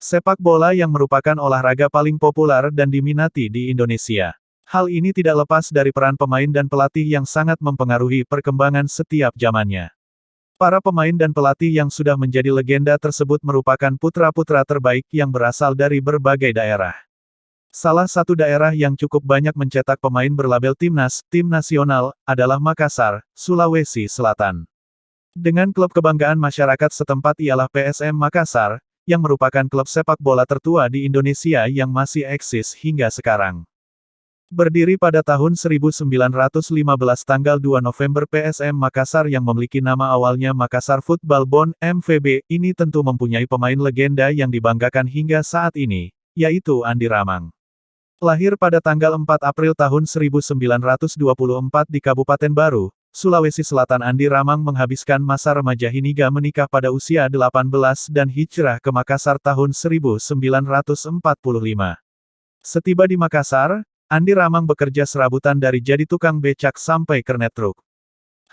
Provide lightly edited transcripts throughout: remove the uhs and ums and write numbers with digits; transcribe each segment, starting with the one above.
Sepak bola yang merupakan olahraga paling populer dan diminati di Indonesia. Hal ini tidak lepas dari peran pemain dan pelatih yang sangat mempengaruhi perkembangan setiap zamannya. Para pemain dan pelatih yang sudah menjadi legenda tersebut merupakan putra-putra terbaik yang berasal dari berbagai daerah. Salah satu daerah yang cukup banyak mencetak pemain berlabel timnas, tim nasional, adalah Makassar, Sulawesi Selatan. Dengan klub kebanggaan masyarakat setempat ialah PSM Makassar, yang merupakan klub sepak bola tertua di Indonesia yang masih eksis hingga sekarang. Berdiri pada tahun 1915 tanggal 2 November PSM Makassar yang memiliki nama awalnya Makassar Football Bond, MVB, ini tentu mempunyai pemain legenda yang dibanggakan hingga saat ini, yaitu Andi Ramang. Lahir pada tanggal 4 April tahun 1924 di Kabupaten Baru, Sulawesi Selatan. Andi Ramang menghabiskan masa remaja hingga menikah pada usia 18 dan hijrah ke Makassar tahun 1945. Setiba di Makassar, Andi Ramang bekerja serabutan dari jadi tukang becak sampai kernet truk.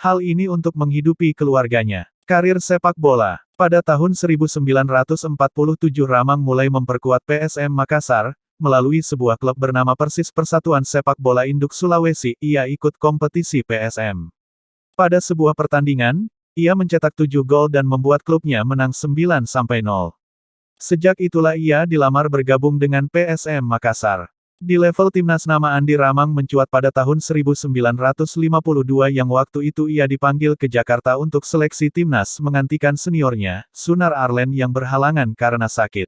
Hal ini untuk menghidupi keluarganya. Karir sepak bola. Pada tahun 1947 Ramang mulai memperkuat PSM Makassar, melalui sebuah klub bernama Persis Persatuan Sepak Bola Induk Sulawesi. Ia ikut kompetisi PSM. Pada sebuah pertandingan, ia mencetak 7 gol dan membuat klubnya menang 9-0. Sejak itulah ia dilamar bergabung dengan PSM Makassar. Di level timnas nama Andi Ramang mencuat pada tahun 1952 yang waktu itu ia dipanggil ke Jakarta untuk seleksi timnas menggantikan seniornya, Sunar Arlen yang berhalangan karena sakit.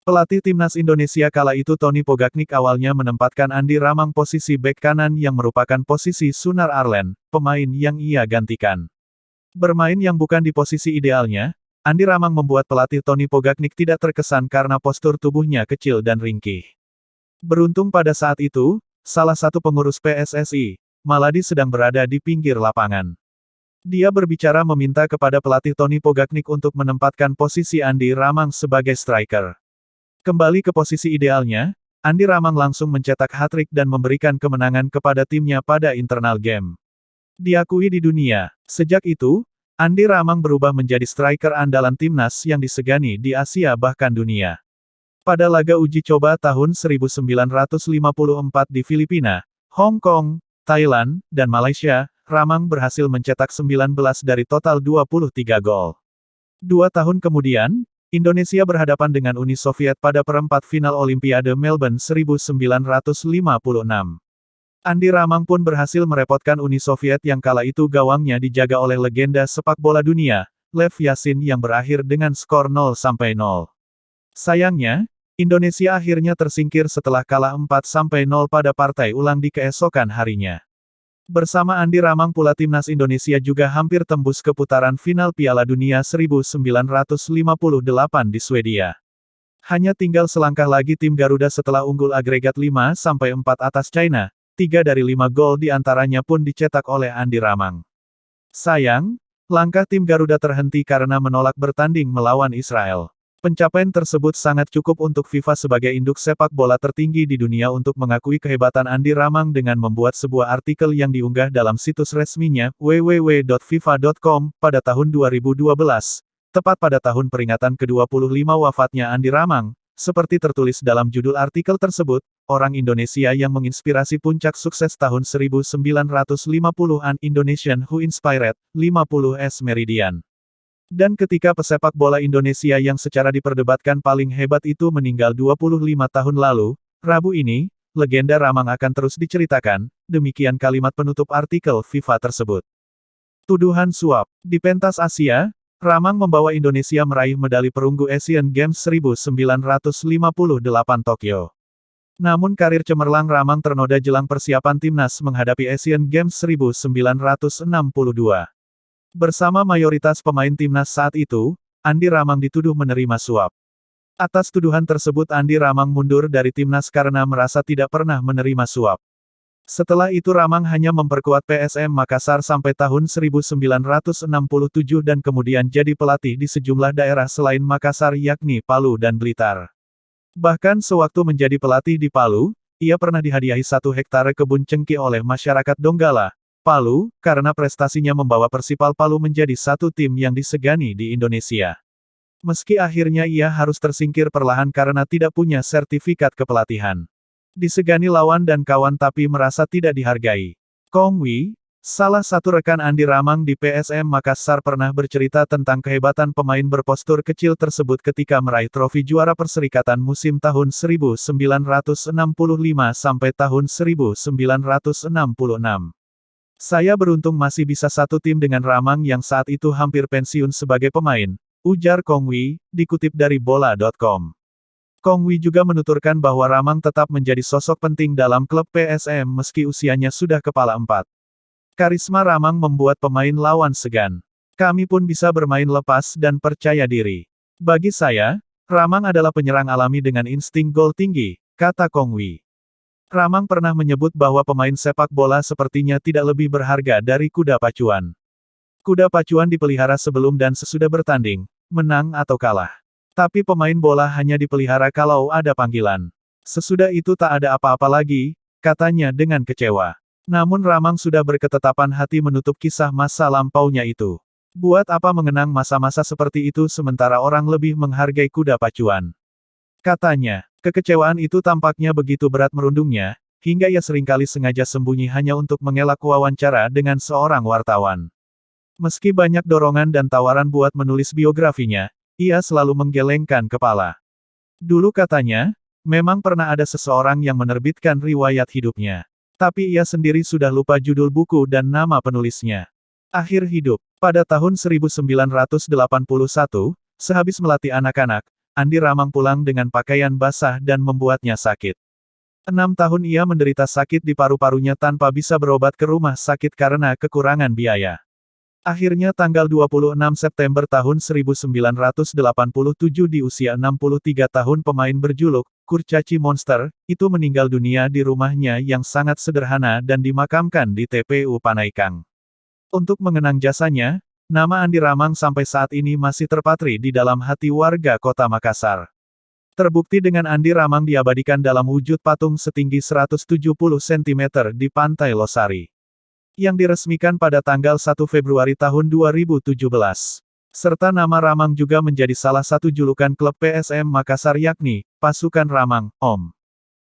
Pelatih timnas Indonesia kala itu Tony Pogaknik awalnya menempatkan Andi Ramang posisi bek kanan yang merupakan posisi Sunar Arlen, pemain yang ia gantikan. Bermain yang bukan di posisi idealnya, Andi Ramang membuat pelatih Tony Pogaknik tidak terkesan karena postur tubuhnya kecil dan ringkih. Beruntung pada saat itu, salah satu pengurus PSSI, Maladi sedang berada di pinggir lapangan. Dia berbicara meminta kepada pelatih Tony Pogaknik untuk menempatkan posisi Andi Ramang sebagai striker. Kembali ke posisi idealnya, Andi Ramang langsung mencetak hat-trick dan memberikan kemenangan kepada timnya pada internal game. Diakui di dunia, sejak itu, Andi Ramang berubah menjadi striker andalan timnas yang disegani di Asia bahkan dunia. Pada laga uji coba tahun 1954 di Filipina, Hong Kong, Thailand, dan Malaysia, Ramang berhasil mencetak 19 dari total 23 gol. 2 tahun kemudian, Indonesia berhadapan dengan Uni Soviet pada perempat final Olimpiade Melbourne 1956. Andi Ramang pun berhasil merepotkan Uni Soviet yang kala itu gawangnya dijaga oleh legenda sepak bola dunia, Lev Yashin yang berakhir dengan skor 0-0. Sayangnya, Indonesia akhirnya tersingkir setelah kalah 4-0 pada partai ulang di keesokan harinya. Bersama Andi Ramang pula timnas Indonesia juga hampir tembus ke putaran final Piala Dunia 1958 di Swedia. Hanya tinggal selangkah lagi tim Garuda setelah unggul agregat 5-4 atas China, 3 dari 5 gol diantaranya pun dicetak oleh Andi Ramang. Sayang, langkah tim Garuda terhenti karena menolak bertanding melawan Israel. Pencapaian tersebut sangat cukup untuk FIFA sebagai induk sepak bola tertinggi di dunia untuk mengakui kehebatan Andi Ramang dengan membuat sebuah artikel yang diunggah dalam situs resminya, www.fifa.com, pada tahun 2012, tepat pada tahun peringatan ke-25 wafatnya Andi Ramang. Seperti tertulis dalam judul artikel tersebut, orang Indonesia yang menginspirasi puncak sukses tahun 1950-an Indonesian who inspired, 50s Meridian. Dan ketika pesepak bola Indonesia yang secara diperdebatkan paling hebat itu meninggal 25 tahun lalu, Rabu ini, legenda Ramang akan terus diceritakan, demikian kalimat penutup artikel FIFA tersebut. Tuduhan suap. Di pentas Asia, Ramang membawa Indonesia meraih medali perunggu Asian Games 1958 Tokyo. Namun karir cemerlang Ramang ternoda jelang persiapan timnas menghadapi Asian Games 1962. Bersama mayoritas pemain timnas saat itu, Andi Ramang dituduh menerima suap. Atas tuduhan tersebut Andi Ramang mundur dari timnas karena merasa tidak pernah menerima suap. Setelah itu Ramang hanya memperkuat PSM Makassar sampai tahun 1967 dan kemudian jadi pelatih di sejumlah daerah selain Makassar yakni Palu dan Blitar. Bahkan sewaktu menjadi pelatih di Palu, ia pernah dihadiahi 1 hektare kebun cengkeh oleh masyarakat Donggala, Palu, karena prestasinya membawa Persipal Palu menjadi satu tim yang disegani di Indonesia. Meski akhirnya ia harus tersingkir perlahan karena tidak punya sertifikat kepelatihan. Disegani lawan dan kawan tapi merasa tidak dihargai. Kong Wei, salah satu rekan Andi Ramang di PSM Makassar pernah bercerita tentang kehebatan pemain berpostur kecil tersebut ketika meraih trofi juara Perserikatan musim tahun 1965 sampai tahun 1966. Saya beruntung masih bisa satu tim dengan Ramang yang saat itu hampir pensiun sebagai pemain, ujar Kong Wei, dikutip dari bola.com. Kong Wei juga menuturkan bahwa Ramang tetap menjadi sosok penting dalam klub PSM meski usianya sudah kepala 4. Karisma Ramang membuat pemain lawan segan. Kami pun bisa bermain lepas dan percaya diri. Bagi saya, Ramang adalah penyerang alami dengan insting gol tinggi, kata Kong Wei. Ramang pernah menyebut bahwa pemain sepak bola sepertinya tidak lebih berharga dari kuda pacuan. Kuda pacuan dipelihara sebelum dan sesudah bertanding, menang atau kalah. Tapi pemain bola hanya dipelihara kalau ada panggilan. Sesudah itu tak ada apa-apa lagi, katanya dengan kecewa. Namun Ramang sudah berketetapan hati menutup kisah masa lampaunya itu. Buat apa mengenang masa-masa seperti itu sementara orang lebih menghargai kuda pacuan? Katanya, kekecewaan itu tampaknya begitu berat merundungnya, hingga ia seringkali sengaja sembunyi hanya untuk mengelak wawancara dengan seorang wartawan. Meski banyak dorongan dan tawaran buat menulis biografinya, ia selalu menggelengkan kepala. Dulu katanya, memang pernah ada seseorang yang menerbitkan riwayat hidupnya. Tapi ia sendiri sudah lupa judul buku dan nama penulisnya. Akhir hidup. Pada tahun 1981, sehabis melatih anak-anak, Andi Ramang pulang dengan pakaian basah dan membuatnya sakit. 6 tahun ia menderita sakit di paru-parunya tanpa bisa berobat ke rumah sakit karena kekurangan biaya. Akhirnya tanggal 26 September tahun 1987 di usia 63 tahun pemain berjuluk, Kurcaci Monster, itu meninggal dunia di rumahnya yang sangat sederhana dan dimakamkan di TPU Panaikang. Untuk mengenang jasanya, nama Andi Ramang sampai saat ini masih terpatri di dalam hati warga kota Makassar. Terbukti dengan Andi Ramang diabadikan dalam wujud patung setinggi 170 cm di Pantai Losari. Yang diresmikan pada tanggal 1 Februari tahun 2017. Serta nama Ramang juga menjadi salah satu julukan klub PSM Makassar yakni, Pasukan Ramang, Om.